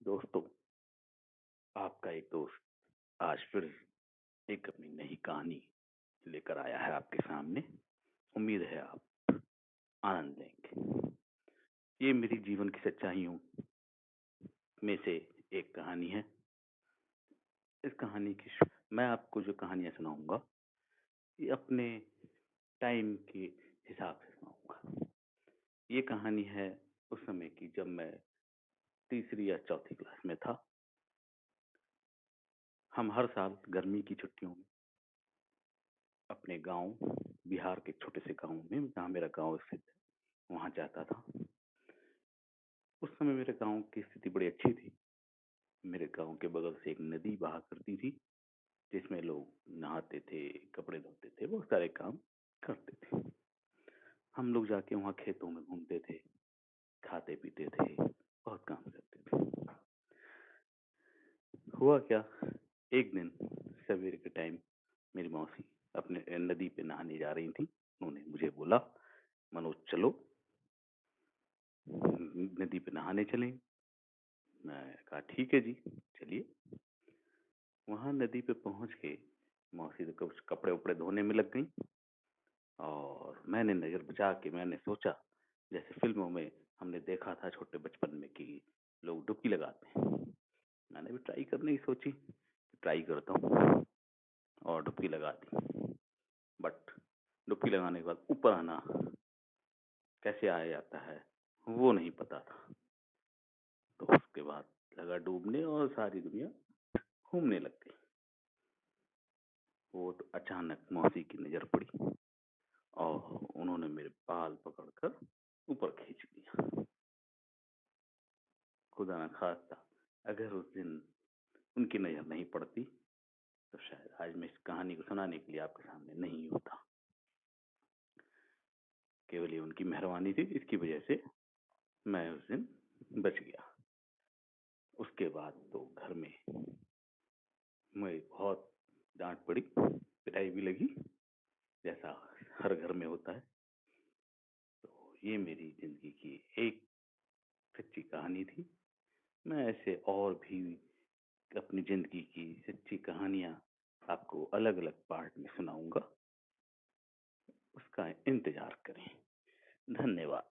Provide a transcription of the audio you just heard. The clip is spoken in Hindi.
दोस्तों, आपका एक दोस्त आज फिर एक अपनी नई कहानी लेकर आया है आपके सामने। उम्मीद है आप आनंद लेंगे। ये मेरी जीवन की सच्चाइयों में से एक कहानी है। इस कहानी की मैं आपको जो कहानियाँ सुनाऊँगा, ये अपने टाइम के हिसाब से सुनाऊँगा। ये कहानी है उस समय की जब मैं तीसरी या चौथी क्लास में था। हम हर साल गर्मी की छुट्टियों में अपने गाँव, बिहार के छोटे से गाँव में जहाँ मेरा गाँव स्थित है, वहाँ जाता था। उस समय मेरे गाँव की स्थिति बड़ी अच्छी थी। मेरे गाँव के बगल से एक नदी बहा करती थी, जिसमें लोग नहाते थे, कपड़े धोते थे, बहुत सारे काम करते थे। हम लोग जाके वहाँ खेतों में घूमते थे, खाते-पीते थे, बहुत काम करते थे। हुआ क्या, एक दिन सवेरे के टाइम मेरी मौसी अपने नदी पे नहाने जा रही थीं। उन्होंने मुझे बोला, "मनोज चलो, नदी पे नहाने चलें।" मैं कहा, "ठीक है जी, चलिए।" वहाँ नदी पे पहुँच के मौसी तो कुछ कपड़े-वपड़े धोने में लग गईं और मैंने नज़र बचा के मैंने सोचा, जैसे फ़िल्मों में हमने देखा था छोटे बचपन में कि लोग डुबकी लगाते हैं। मैंने भी ट्राई करने की सोची, ट्राई करता हूँ और डुबकी लगा दी। बट डुबकी लगाने के बाद ऊपर आना कैसे आया जाता है, वो नहीं पता था। तो उसके बाद लगा डूबने और सारी दुनिया घूमने लग गई। वो तो अचानक मौसी की नज़र पड़ी और उन्होंने मेरे बाल पकड़कर ऊपर खींच लिया। खुदा न खास्ता अगर उस दिन उनकी नज़र नहीं पड़ती, तो शायद आज मैं इस कहानी को सुनाने के लिए आपके सामने नहीं होता। केवल ये उनकी मेहरबानी थी, इसकी वजह से मैं उस दिन बच गया। उसके बाद तो घर में मुझे बहुत डाँट पड़ी, पिटाई भी लगी, जैसा हर घर में होता है। तो ये मेरी ज़िंदगी की एक सच्ची कहानी थी। मैं ऐसे और भी अपनी ज़िंदगी की सच्ची कहानियाँ आपको अलग-अलग पार्ट में सुनाऊँगा। उसका इंतज़ार करें। धन्यवाद।